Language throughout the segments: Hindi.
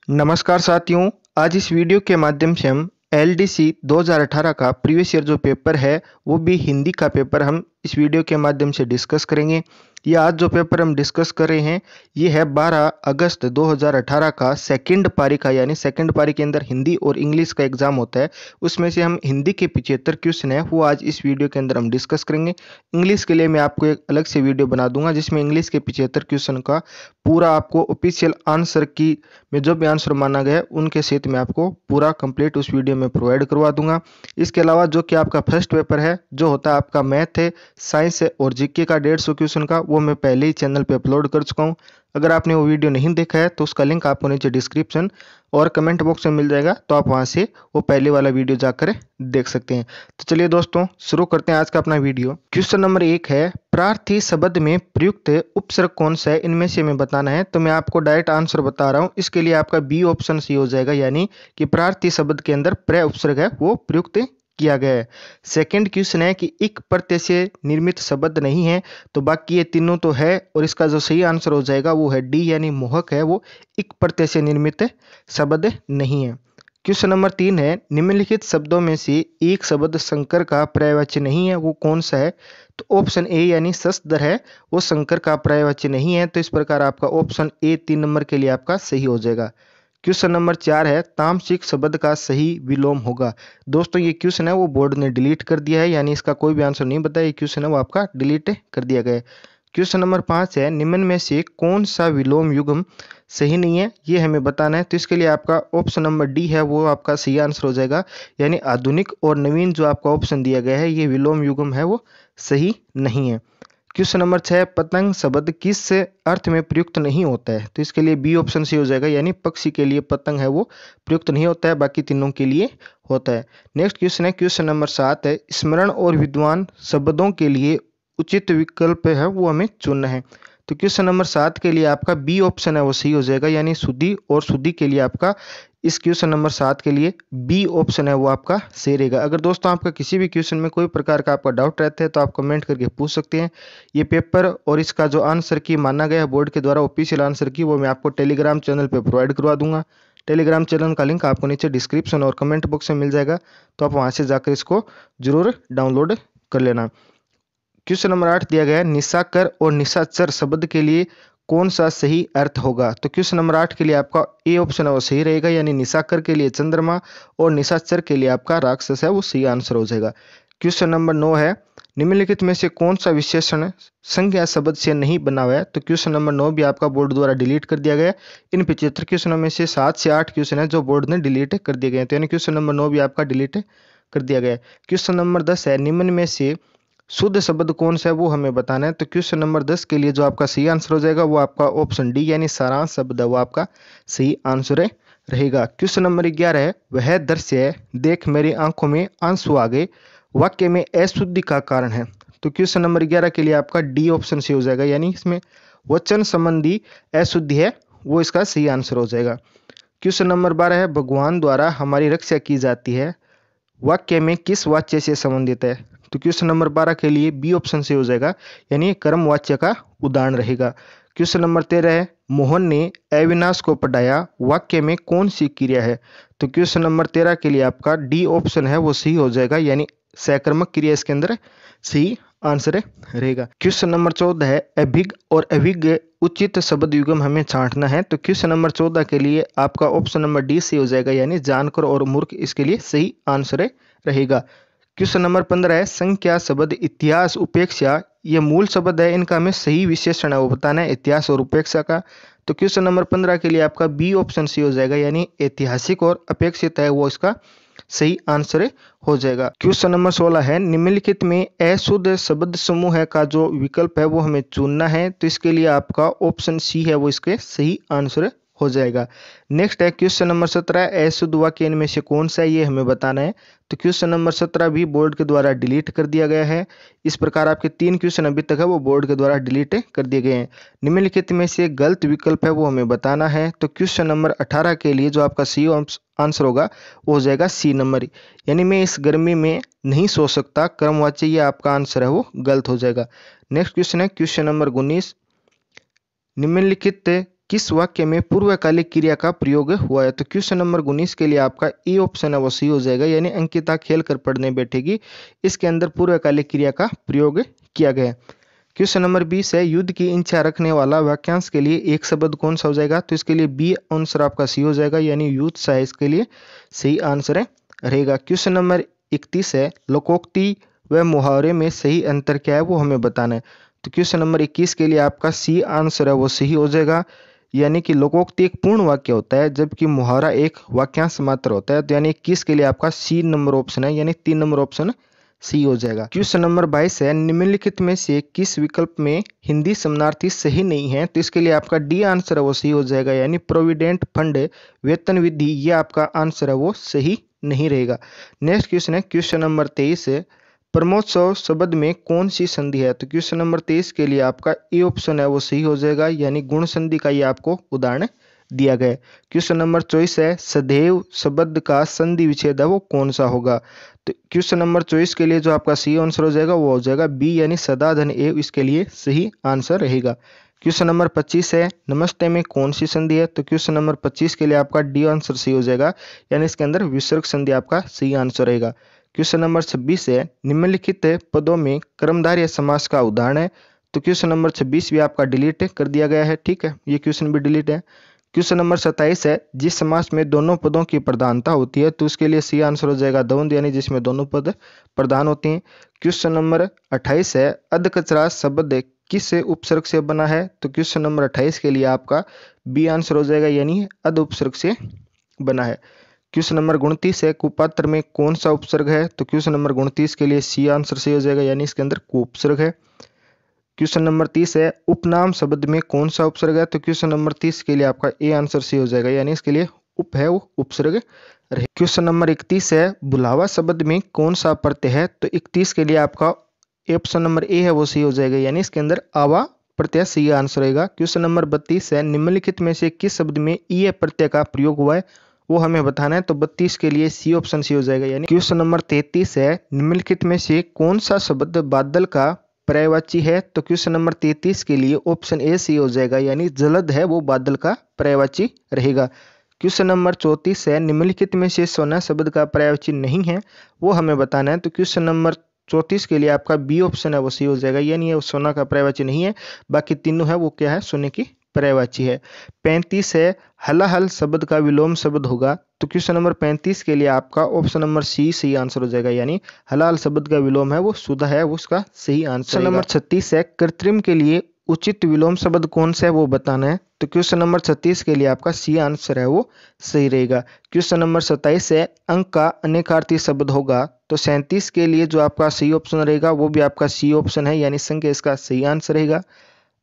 नमस्कार साथियों, आज इस वीडियो के माध्यम से हम एलडीसी 2018 का प्रीवियस ईयर जो पेपर है वो भी हिंदी का पेपर हम इस वीडियो के माध्यम से डिस्कस करेंगे। ये आज जो पेपर हम डिस्कस कर रहे हैं ये है 12 अगस्त 2018 का सेकंड पारी का, यानी सेकंड पारी के अंदर हिंदी और इंग्लिश का एग्जाम होता है। उसमें से हम हिंदी के 75 क्वेश्चन है वो आज इस वीडियो के अंदर हम डिस्कस करेंगे। इंग्लिश के लिए मैं आपको एक अलग से वीडियो बना दूंगा जिसमें इंग्लिश के 75 क्वेश्चन का पूरा आपको ऑफिशियल आंसर की में जो भी आंसर माना गया है उनके सहित मैं आपको पूरा कंप्लीट उस वीडियो में प्रोवाइड करवा दूंगा। इसके अलावा जो कि आपका फर्स्ट पेपर है जो होता है आपका मैथ है, साइंस है और जीके का 150 क्वेश्चन का, वो मैं पहले ही चैनल पे अपलोड कर चुका हूँ। अगर आपने वो वीडियो नहीं देखा है तो उसका लिंक आपको नीचे डिस्क्रिप्शन और कमेंट बॉक्स में मिल जाएगा, तो आप वहां से वो पहले वाला वीडियो जाकर देख सकते हैं। तो चलिए दोस्तों शुरू करते हैं आज का अपना वीडियो। क्वेश्चन नंबर 1 है, प्रार्थी शब्द में प्रयुक्त उपसर्ग कौन सा है, इनमें से हमें बताना है। तो मैं आपको डायरेक्ट आंसर बता रहा हूँ, इसके लिए आपका बी ऑप्शन सही हो जाएगा, यानी कि प्रार्थी शब्द के अंदर प्र उपसर्ग है वो प्रयुक्त किया गया है। सेकंड क्वेश्चन है कि इक प्रत्यय से निर्मित शब्द नहीं है, तो बाकी ये तीनों तो है और इसका जो सही आंसर हो जाएगा वो है डी, यानी मोहक है वो इक प्रत्यय से निर्मित शब्द नहीं है। क्वेश्चन नंबर 3 है, निम्नलिखित शब्दों में से एक शब्द शंकर का पर्यायवाची नहीं है, वो कौन सा है। तो ऑप्शन ए यानी शशधर है वो शंकर का पर्यायवाची नहीं है, तो इस प्रकार आपका ऑप्शन ए 3 नंबर के लिए आपका सही हो जाएगा। क्वेश्चन नंबर 4 है, तामसिक शब्द का सही विलोम होगा। दोस्तों ये क्वेश्चन है वो बोर्ड ने डिलीट कर दिया है, यानी इसका कोई भी आंसर नहीं बताया, ये क्वेश्चन है वो आपका डिलीट कर दिया गया है। क्वेश्चन नंबर 5 है, निम्न में से कौन सा विलोम युग्म सही नहीं है, ये हमें बताना है। तो इसके लिए आपका ऑप्शन नंबर डी है वो आपका सही आंसर हो जाएगा, यानी आधुनिक और नवीन जो आपका ऑप्शन दिया गया है ये विलोम युग्म है वो सही नहीं है। क्वेश्चन नंबर 6, पतंग शब्द किस अर्थ में प्रयुक्त नहीं होता है। तो इसके लिए बी ऑप्शन सही हो जाएगा, यानी पक्षी के लिए पतंग है वो प्रयुक्त नहीं होता है, बाकी तीनों के लिए होता है। नेक्स्ट क्वेश्चन है, क्वेश्चन नंबर 7 है, स्मरण और विद्वान शब्दों के लिए उचित विकल्प है वो हमें चुनना है। तो क्वेश्चन नंबर 7 के लिए आपका बी ऑप्शन है वो सही हो जाएगा, यानी शुद्धि और शुद्धि के लिए आपका इस क्वेश्चन नंबर 7 के लिए बी ऑप्शन है वो आपका सही रहेगा। अगर दोस्तों आपका किसी भी क्वेश्चन में कोई प्रकार का आपका डाउट रहता है तो आप कमेंट करके पूछ सकते हैं। ये पेपर और इसका जो आंसर की माना गया है बोर्ड के द्वारा ऑफिशियल आंसर की, वो मैं आपको टेलीग्राम चैनल पर प्रोवाइड करवा दूंगा। टेलीग्राम चैनल का लिंक आपको नीचे डिस्क्रिप्शन और कमेंट बॉक्स में मिल जाएगा, तो आप वहां से जाकर इसको जरूर डाउनलोड कर लेना। क्वेश्चन नंबर 8 दिया गया है, निशाकर और निशाचर शब्द के लिए कौन सा सही अर्थ होगा। तो क्वेश्चन नंबर 8 के लिए आपका ए ऑप्शन है वो सही रहेगा, यानी निशाकर के लिए चंद्रमा और निशाचर के लिए आपका राक्षस है वो सही आंसर हो जाएगा। क्वेश्चन नंबर 9 है, निम्नलिखित में से कौन सा विशेषण संज्ञा शब्द से नहीं बना हुआ है। तो क्वेश्चन नंबर 9 भी आपका बोर्ड द्वारा डिलीट कर दिया गया है। इन 75 क्वेश्चनों में से 7 से 8 क्वेश्चन है जो बोर्ड ने डिलीट कर दिए गए हैं, तो यानी क्वेश्चन नंबर 9 भी आपका डिलीट कर दिया गया है। क्वेश्चन नंबर 10 है, निम्न में से शुद्ध शब्द कौन सा है वो हमें बताना है। तो क्वेश्चन नंबर 10 के लिए जो आपका सही आंसर हो जाएगा वो आपका ऑप्शन डी, यानी सारांश शब्द है वो आपका सही आंसर रहेगा। क्वेश्चन नंबर 11 है, वह दृश्य है देख मेरी आंखों में आंसू आ गए वाक्य में अशुद्धि का कारण है। तो क्वेश्चन नंबर 11 के लिए आपका डी ऑप्शन सही हो जाएगा, यानी इसमें वचन संबंधी अशुद्धि है वो इसका सही आंसर हो जाएगा। क्वेश्चन नंबर 12 है, भगवान द्वारा हमारी रक्षा की जाती है वाक्य में किस वाच्य से संबंधित है। तो क्वेश्चन नंबर 12 के लिए बी ऑप्शन से हो जाएगा, यानी कर्म वाच्य का उदाहरण रहेगा। क्वेश्चन नंबर 13 है, मोहन ने अविनाश को पढ़ाया वाक्य में कौन सी क्रिया है। तो क्वेश्चन नंबर 13 के लिए आपका डी ऑप्शन है वो सही हो जाएगा, यानी सकर्मक क्रिया इसके अंदर सही आंसर रहेगा। क्वेश्चन नंबर 14 है, अभिज्ञ और अभिज्ञ उचित शब्द युग्म हमें छांटना है। तो क्वेश्चन नंबर 14 के लिए आपका ऑप्शन नंबर डी सही हो जाएगा, यानी जानकर और मूर्ख इसके लिए सही आंसर रहेगा। क्वेश्चन नंबर 15 है, संख्या शब्द इतिहास उपेक्षा ये मूल शब्द है, इनका हमें सही विशेषण है वो बताना है इतिहास और उपेक्षा का। तो क्वेश्चन नंबर 15 के लिए आपका बी ऑप्शन सही हो जाएगा, यानी ऐतिहासिक और अपेक्षित है वो इसका सही आंसर हो जाएगा। क्वेश्चन नंबर 16 है, निम्नलिखित में अशुद्ध शब्द समूह का जो विकल्प है वो हमें चुनना है। तो इसके लिए आपका ऑप्शन सी है वो इसके सही आंसर हो जाएगा। नेक्स्ट है क्वेश्चन नंबर 17, अशुद्ध वाक्य इनमें से कौन सा है ये हमें बताना है। तो क्वेश्चन नंबर 17 भी बोर्ड के द्वारा डिलीट कर दिया गया है। इस प्रकार आपके 3 क्वेश्चन अभी तक है वो बोर्ड के द्वारा डिलीट कर दिए गए हैं। निम्नलिखित में से गलत विकल्प है वो हमें बताना है। तो क्वेश्चन नंबर 18 के लिए जो आपका सी आंसर होगा वो हो जाएगा सी नंबर, यानी मैं इस गर्मी में नहीं सो सकता कर्मवाच्य, ये आपका आंसर है वो गलत हो जाएगा। नेक्स्ट क्वेश्चन है क्वेश्चन नंबर 19, निम्नलिखित किस वाक्य में पूर्वकालिक क्रिया का प्रयोग हुआ है? तो क्वेश्चन नंबर 19 के लिए आपका ए ऑप्शन है वो सही हो जाएगा, यानी अंकिता खेल कर पढ़ने बैठेगी। इसके अंदर पूर्वकालिक क्रिया का प्रयोग किया गया है। क्वेश्चन नंबर 20 है, युद्ध की इच्छा रखने वाला वाक्यांश के लिए एक शब्द कौन सा हो जाएगा? तो इसके लिए बी आंसर आपका सी हो जाएगा, यानी युद्ध है इसके लिए सही आंसर रहेगा। क्वेश्चन नंबर 31 है, लोकोक्ति व मुहावरे में सही अंतर क्या है वो हमें बताना है। तो क्वेश्चन नंबर 21 के लिए आपका सी आंसर है वो सही हो जाएगा, यानी कि लोकोक्ति एक पूर्ण वाक्य होता है जबकि मुहावरा एक वाक्यांश मात्र होता है। तो यानी 21 के लिए आपका सी नंबर ऑप्शन है, यानी 3 नंबर ऑप्शन सी हो जाएगा। क्वेश्चन नंबर 22 है, निम्नलिखित में से किस विकल्प में हिंदी समानार्थी सही नहीं है? तो इसके लिए आपका डी आंसर है वो सही हो जाएगा, यानी प्रोविडेंट फंड वेतन विधि, ये आपका आंसर है वो सही नहीं रहेगा। नेक्स्ट क्वेश्चन है, क्वेश्चन नंबर 23 है, प्रमोत्सव शब्द में कौन सी संधि है? तो क्वेश्चन नंबर 23 के लिए आपका ए ऑप्शन है वो सही हो जाएगा, यानी गुण संधि का ये आपको उदाहरण दिया गया है। क्वेश्चन नंबर 24 है, सदैव शब्द का संधि विच्छेद है वो कौन सा होगा? तो क्वेश्चन नंबर 24 के लिए जो आपका सी आंसर हो जाएगा वो हो जाएगा बी, यानी सदा धन एव, इसके लिए सही आंसर रहेगा। क्वेश्चन नंबर 25 है, नमस्ते में कौन सी संधि है? तो क्वेश्चन नंबर 25 के लिए आपका डी आंसर सही हो जाएगा, यानी इसके अंदर विसर्ग संधि आपका सही आंसर रहेगा। क्वेश्चन नंबर 26 है, निम्नलिखित पदों में कर्मधारय समास का उदाहरण है। तो क्वेश्चन नंबर 26 भी आपका डिलीट कर दिया गया है, ठीक है, ये क्वेश्चन भी डिलीट है। क्वेश्चन नंबर 27 है, जिस समास में दोनों पदों की प्रधानता होती है, तो उसके लिए सी आंसर हो जाएगा द्वंद्व, यानी जिसमें दोनों पद प्रधान होते हैं। क्वेश्चन नंबर 28 है, अधकचरा शब्द किस उपसर्ग से बना है? तो क्वेश्चन नंबर 28 के लिए आपका बी आंसर हो जाएगा, यानी अध उपसर्ग से बना है। क्वेश्चन नंबर 29 है, कुपात्र में कौन सा उपसर्ग है? तो क्वेश्चन नंबर 29 के लिए सी आंसर सही हो जाएगा, यानी इसके अंदर कुपसर्ग है। क्वेश्चन नंबर 30 है, उपनाम शब्द में कौन सा उपसर्ग है? तो क्वेश्चन नंबर 30 के लिए आपका ए आंसर सही हो जाएगा, यानी इसके लिए उप है वो उपसर्ग रहे। क्वेश्चन नंबर 31 है, बुलावा शब्द में कौन सा प्रत्यय है? तो 31 के लिए आपका ऑप्शन नंबर ए है वो सही हो जाएगा, यानी इसके अंदर आवा प्रत्यय सही आंसर रहेगा। क्वेश्चन नंबर 32 है, निम्नलिखित में से किस शब्द में ई प्रत्यय का प्रयोग हुआ है वो हमें बताना है। तो 32 के लिए सी ऑप्शन सी हो जाएगा, यानी क्वेश्चन नंबर 33 है, निम्नलिखित में से कौन सा शब्द बादल का पर्यायवाची है? तो क्वेश्चन नंबर 33 के लिए ऑप्शन ए सी हो जाएगा, यानी जलद है वो बादल का पर्यायवाची रहेगा। क्वेश्चन नंबर 34 है, निम्नलिखित में से सोना शब्द का पर्यायवाची नहीं है वो हमें बताना है। तो क्वेश्चन नंबर 34 के लिए आपका बी ऑप्शन है वो सी हो जाएगा, यानी ये सोना का पर्यायवाची नहीं है, बाकी तीनों है वो क्या है, सोने की पर्यायवाची है। 35 है, हलाहल शब्द का विलोम शब्द होगा। तो क्वेश्चन नंबर 35 के लिए आपका ऑप्शन नंबर सी सही आंसर हो जाएगा, यानी हलाल शब्द का विलोम है वो सुधा है वो उसका सही आंसर। नंबर 36 है, कृत्रिम के लिए उचित विलोम शब्द कौन सा है वो बताना है। तो क्वेश्चन नंबर 36 के लिए आपका सी आंसर है वो सही रहेगा। क्वेश्चन नंबर 27 है, अंक का अनेकार्थी शब्द होगा। तो 37 के लिए जो आपका सही ऑप्शन रहेगा वो भी आपका सी ऑप्शन है, यानी संघ इसका सही आंसर रहेगा।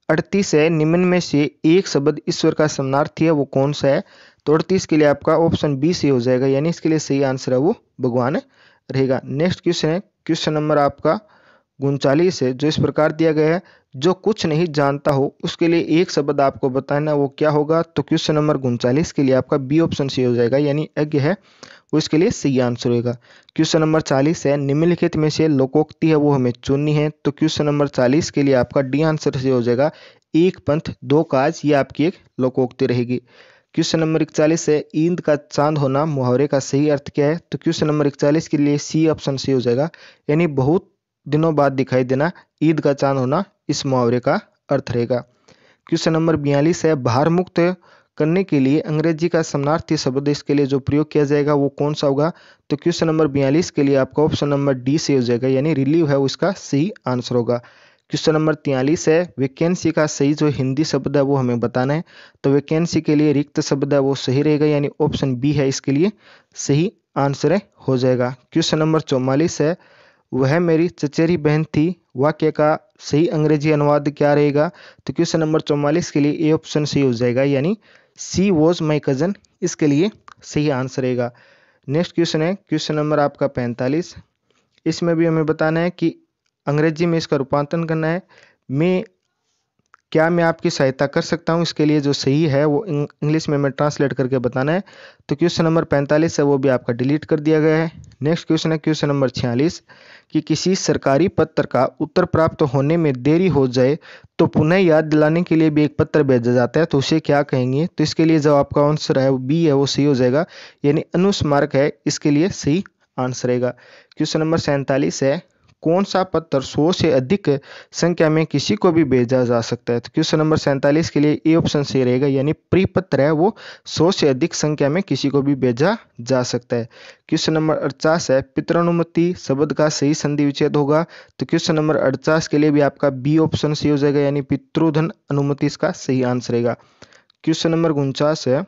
38 है, निम्न में से एक शब्द ईश्वर का समानार्थी है वो कौन सा है? तो 38 के लिए आपका ऑप्शन बी सही हो जाएगा, यानी इसके लिए सही आंसर है वो भगवान रहेगा। नेक्स्ट क्वेश्चन है, क्वेश्चन नंबर आपका 39 है, जो इस प्रकार दिया गया है, जो कुछ नहीं जानता हो उसके लिए एक शब्द आपको बताना वो क्या होगा? तो क्वेश्चन नंबर 39 के लिए आपका बी ऑप्शन सही हो जाएगा, यानी यज्ञ है वो इसके लिए सही आंसर होगा। क्वेश्चन नंबर 40 है, निम्नलिखित में से लोकोक्ति है वो हमें चुननी है। तो क्वेश्चन नंबर 40 के लिए आपका डी आंसर सही हो जाएगा, एक पंथ दो काज, ये आपकी एक लोकोक्ति रहेगी। क्वेश्चन नंबर 41 है, ईंद का चांद होना मुहावरे का सही अर्थ क्या है? तो क्वेश्चन नंबर 41 के लिए सी ऑप्शन सही हो जाएगा, यानी बहुत दिनों बाद दिखाई देना, ईद का चांद होना इस मुहावरे का अर्थ रहेगा। क्वेश्चन नंबर 42 है, भार मुक्त करने के लिए अंग्रेजी का समानार्थी शब्द इसके लिए जो प्रयोग किया जाएगा वो कौन सा होगा? तो क्वेश्चन नंबर 42 के लिए आपका ऑप्शन नंबर डी से हो जाएगा, यानी रिलीव है उसका सही आंसर होगा। क्वेश्चन नंबर 43 है, वैकेंसी का सही जो हिंदी शब्द है वो हमें बताना है। तो वैकेंसी के लिए रिक्त शब्द है वो सही रहेगा, यानी ऑप्शन बी है इसके लिए सही आंसर हो जाएगा। क्वेश्चन नंबर 44 है, वह मेरी चचेरी बहन थी, वाक्य का सही अंग्रेजी अनुवाद क्या रहेगा? तो क्वेश्चन नंबर 44 के लिए ए ऑप्शन सही हो जाएगा, यानी सी वॉज माई कजन, इसके लिए सही आंसर रहेगा। नेक्स्ट क्वेश्चन है, क्वेश्चन नंबर आपका 45, इसमें भी हमें बताना है कि अंग्रेजी में इसका रूपांतरण करना है। मैं क्या मैं आपकी सहायता कर सकता हूँ, इसके लिए जो सही है वो इंग्लिश में ट्रांसलेट करके बताना है। तो क्वेश्चन नंबर 45 है वो भी आपका डिलीट कर दिया गया है। नेक्स्ट क्वेश्चन है क्वेश्चन नंबर 46 कि किसी सरकारी पत्र का उत्तर प्राप्त होने में देरी हो जाए तो पुनः याद दिलाने के लिए भी एक पत्र भेजा जाता है, तो उसे क्या कहेंगे। तो इसके लिए जो आपका आंसर है वो बी है वो सही हो जाएगा, यानी अनुस्मारक है इसके लिए सही आंसर रहेगा। क्वेश्चन नंबर 47 है कौन सा पत्र 100 से अधिक संख्या में किसी को भी भेजा जा सकता है। तो क्वेश्चन नंबर 47 के लिए ए ऑप्शन सही रहेगा, यानी प्रीपत्र है वो 100 से अधिक संख्या में किसी को भी भेजा जा सकता है। क्वेश्चन नंबर 48 है पितृनुमति शब्द का सही संधि विच्छेद होगा। तो क्वेश्चन नंबर 48 के लिए भी आपका बी ऑप्शन सही हो जाएगा, यानी पितृधन अनुमति इसका सही आंसर रहेगा। क्वेश्चन नंबर 49 है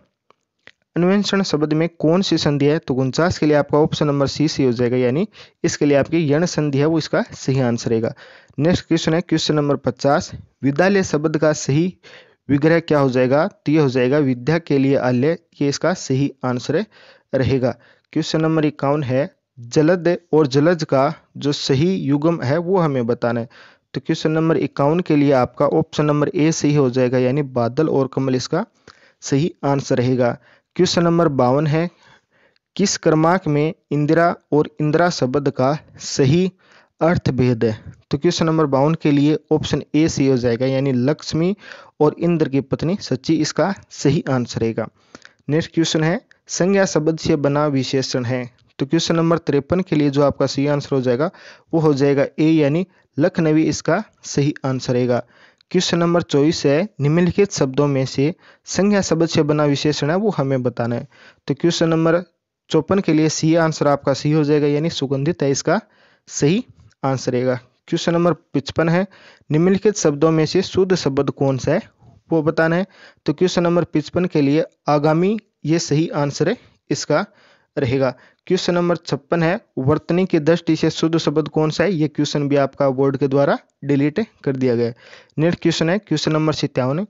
अन्वेषण शब्द में कौन सी संधि है। तो 49 के लिए आपका ऑप्शन नंबर सी सही हो जाएगा, यानी इसके लिए आपकी यण संधि है वो इसका सही आंसर रहेगा। नेक्स्ट क्वेश्चन है क्वेश्चन नंबर 50 विद्यालय शब्द का सही विग्रह क्या हो जाएगा। तो ये हो जाएगा विद्या के लिए आल्य, ये इसका सही आंसर रहेगा। क्वेश्चन नंबर 51 है जलद और जलज का जो सही युग्म है वो हमें बताना है। तो क्वेश्चन नंबर 51 के लिए आपका ऑप्शन नंबर ए सही हो जाएगा, यानी बादल और कमल इसका सही आंसर रहेगा। क्वेश्चन नंबर 52 है किस क्रमांक में इंदिरा और इंदिरा शब्द का सही अर्थ भेद है। तो क्वेश्चन नंबर 52 के लिए ऑप्शन ए सही हो जाएगा, यानी लक्ष्मी और इंद्र की पत्नी सच्ची इसका सही आंसर रहेगा। नेक्स्ट क्वेश्चन है संज्ञा शब्द से बना विशेषण है। तो क्वेश्चन नंबर 53 के लिए जो आपका सही आंसर हो जाएगा वो हो जाएगा ए, यानी लखनवी इसका सही आंसर रहेगा। क्वेश्चन नंबर 24 है निम्नलिखित शब्दों में से संज्ञा शब्द से बना विशेषण है वो हमें बताना है। तो क्वेश्चन नंबर 54 के लिए सी आंसर आपका सही हो जाएगा, यानी सुगंधित है इसका सही आंसर रहेगा। क्वेश्चन नंबर 55 है निम्नलिखित शब्दों में से शुद्ध शब्द कौन सा है वो बताना है। तो क्वेश्चन नंबर 55 के लिए आगामी ये सही आंसर है इसका रहेगा। क्वेश्चन नंबर 56 है वर्तनी की दृष्टि से शुद्ध शब्द कौन सा है। ये क्वेश्चन भी आपका बोर्ड के द्वारा डिलीट कर दिया गया है। नेक्स्ट क्वेश्चन है क्वेश्चन नंबर 57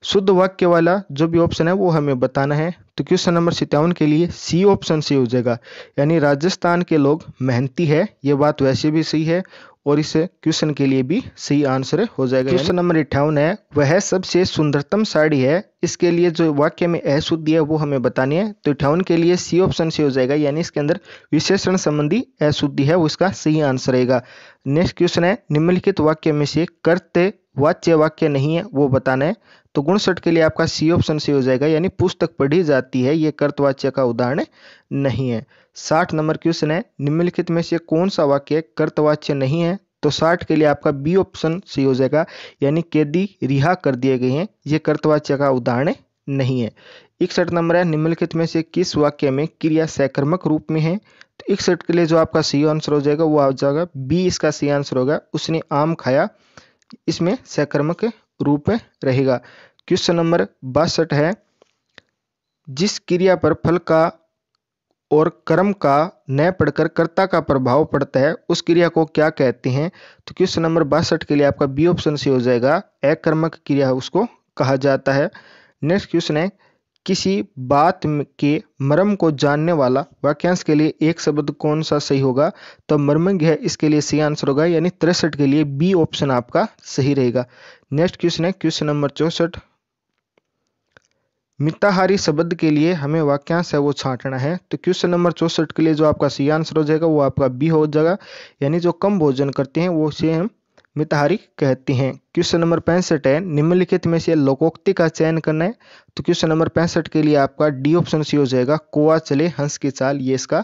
शुद्ध वाक्य वाला जो भी ऑप्शन है वो हमें बताना है। तो क्वेश्चन नंबर 57 के लिए सी ऑप्शन सही हो जाएगा, यानी राजस्थान के लोग मेहनती है, ये बात वैसे भी सही है और इस क्वेश्चन के लिए भी सही आंसर हो जाएगा। क्वेश्चन नंबर 58 है वह सबसे सुंदरतम साड़ी है, इसके लिए जो वाक्य में अशुद्धि है वो हमें बतानी है। तो 58 के लिए सी ऑप्शन से हो जाएगा, यानी इसके अंदर विशेषण संबंधी अशुद्धि है वो इसका सही आंसर रहेगा। नेक्स्ट क्वेश्चन है निम्नलिखित वाक्य में से कर्तव्य वाच्य वाक्य नहीं है वो बताना है। तो 59 के लिए आपका सी ऑप्शन से हो जाएगा, यानी पुस्तक पढ़ी जाती है ये कर्तवाच्य का उदाहरण नहीं है। 60 नंबर क्वेश्चन है निम्नलिखित में से कौन सा वाक्य कर्तवाच्य नहीं है। तो 60 के लिए आपका बी ऑप्शन सही हो जाएगा, यानी कैदी रिहा कर दिए गए हैं, ये कर्तवाच्य का उदाहरण नहीं है। 61 नंबर है निम्नलिखित में से किस वाक्य में क्रिया सकर्मक रूप में है। तो 61 के लिए जो आपका सही आंसर हो जाएगा वो आ जाएगा बी इसका सही आंसर होगा, उसने आम खाया, इसमें सकर्मक रूप रहेगा। क्वेश्चन नंबर 62 है जिस क्रिया पर फल का और कर्म का न पढ़कर कर्ता का प्रभाव पड़ता है उस क्रिया को क्या कहते हैं। तो क्वेश्चन नंबर 62 के लिए आपका बी ऑप्शन से हो जाएगा, अकर्मक क्रिया उसको कहा जाता है। नेक्स्ट क्वेश्चन है किसी बात के मर्म को जानने वाला वाक्यांश के लिए एक शब्द कौन सा सही होगा। तो मर्मज्ञ है इसके लिए सही आंसर होगा, यानी 63 के लिए बी ऑप्शन आपका सही रहेगा। नेक्स्ट क्वेश्चन है क्वेश्चन नंबर 64 मिताहारी शब्द के लिए हमें वाक्यांश है वो छांटना है। तो क्वेश्चन नंबर 64 के लिए जो आपका सही आंसर हो जाएगा वो आपका बी हो जाएगा, यानी जो कम भोजन करते हैं वो से हम मिताहारी कहते हैं। क्वेश्चन नंबर 65 है निम्नलिखित में से लोकोक्ति का चयन करना है। तो क्वेश्चन नंबर 65 के लिए आपका डी ऑप्शन सी हो जाएगा, कोआ चले हंस की चाल, ये इसका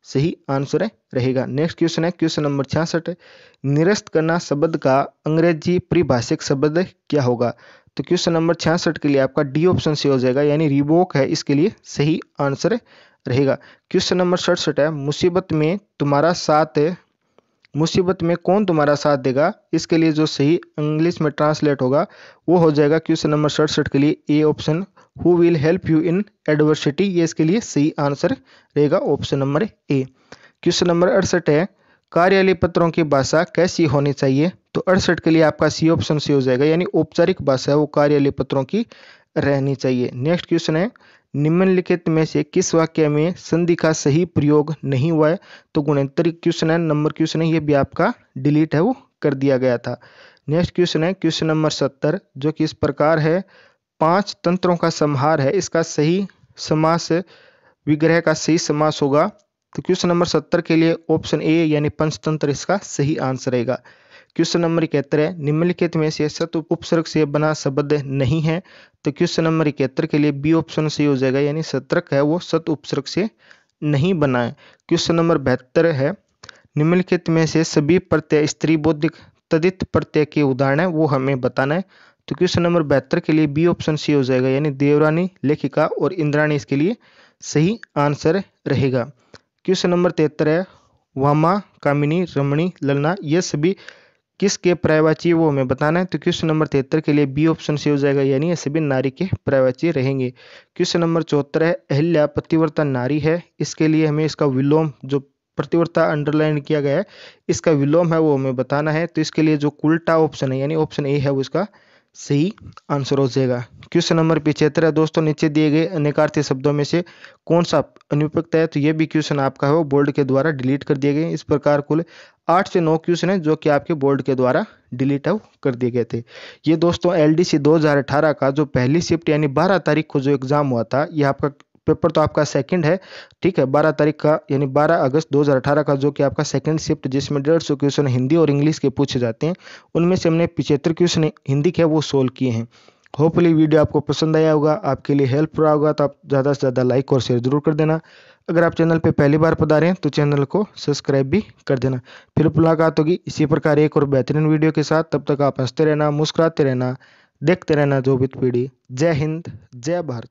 सही आंसर रहेगा। नेक्स्ट क्वेश्चन है क्वेश्चन नंबर 66 निरस्त करना शब्द का अंग्रेजी परिभाषिक शब्द क्या होगा। तो क्वेश्चन नंबर 66 के लिए आपका डी ऑप्शन से हो जाएगा, यानी रिवोक है इसके लिए सही आंसर रहेगा। क्वेश्चन नंबर 67 है मुसीबत में कौन तुम्हारा साथ देगा। इसके लिए जो सही इंग्लिश में ट्रांसलेट होगा वो हो जाएगा क्वेश्चन नंबर 67 के लिए A option who will help you in adversity, ये इसके लिए सही आंसर रहेगा option number A. Question number 68 है कार्यालय पत्रों की भाषा कैसी होनी चाहिए। तो 68 के लिए आपका सी ऑप्शन से हो जाएगा, यानी औपचारिक भाषा है वो कार्यालय पत्रों की रहनी चाहिए। नेक्स्ट क्वेश्चन है निम्नलिखित में से किस वाक्य में संधि का सही प्रयोग नहीं हुआ है। तो गुणोत्तरी क्वेश्चन है, नंबर क्वेश्चन है, ये भी आपका डिलीट है वो कर दिया गया था। नेक्स्ट क्वेश्चन है क्वेश्चन नंबर 70, जो कि इस प्रकार है। 5 तंत्रों का समाहार है, इसका सही समास विग्रह का सही समास होगा। तो क्वेश्चन नंबर 70 के लिए ऑप्शन ए यानी पंचतंत्र इसका सही आंसर रहेगा। क्वेश्चन नंबर 71 है, निम्नलिखित में से सत उपसर्ग से बना शब्द नहीं है। तो क्वेश्चन नंबर 71 के लिए बी ऑप्शन सही हो जाएगा, यानी सत्रक है वो सत उपसर्ग से नहीं बना है। क्वेश्चन नंबर 72 है, निम्नलिखित में से सभी प्रत्यय स्त्री बोधिक तदित प्रत्यय के उदाहरण है, वो हमें बताना है। तो क्वेश्चन नंबर 72 के लिए बी ऑप्शन सही हो जाएगा, यानी देवरानी, लेखिका और इंद्राणी इसके लिए सही आंसर रहेगा। क्वेश्चन नंबर 73 है, वामा, कामिनी, रमणी, ललना ये सभी किसके पर्यायवाची वो हमें बताना है। तो क्वेश्चन नंबर 73 के लिए बी ऑप्शन से हो जाएगा, यानी ये सभी नारी के पर्यायवाची रहेंगे। क्वेश्चन नंबर 74 है, अहिल्या पतिव्रता नारी है, इसके लिए हमें इसका विलोम जो पतिव्रता अंडरलाइन किया गया है इसका विलोम है वो हमें बताना है। तो इसके लिए जो उल्टा ऑप्शन है यानी ऑप्शन ए है वो इसका सही आंसर हो जाएगा। क्वेश्चन नंबर 75 है दोस्तों, नीचे दिए गए अनेकार्थी शब्दों में से कौन सा अनुपयुक्त है। तो ये भी क्वेश्चन आपका है वो बोर्ड के द्वारा डिलीट कर दिए गए। इस प्रकार कुल 8 से 9 क्वेश्चन है जो कि आपके बोर्ड के द्वारा डिलीट कर दिए गए थे। ये दोस्तों एलडीसी 2018 का जो पहली शिफ्ट यानी 12 तारीख को जो एग्जाम हुआ था, ये आपका पेपर तो आपका सेकंड है, ठीक है, 12 तारीख का यानी 12 अगस्त 2018 का जो कि आपका सेकंड शिफ्ट, जिसमें 150 क्वेश्चन हिंदी और इंग्लिश के पूछे जाते हैं, उनमें से हमने 75 क्वेश्चन हिंदी के वो सोल्व किए हैं। होपफुली वीडियो आपको पसंद आया होगा, आपके लिए हेल्प रहा होगा, तो आप ज़्यादा से ज़्यादा लाइक और शेयर जरूर कर देना। अगर आप चैनल पे पहली बार पधारे हैं तो चैनल को सब्सक्राइब भी कर देना। फिर मुलाकात होगी इसी प्रकार एक और बेहतरीन वीडियो के साथ। तब तक आप हंसते रहना, मुस्कुराते रहना, देखते रहना जोबित पीढ़ी। जय हिंद, जय भारत।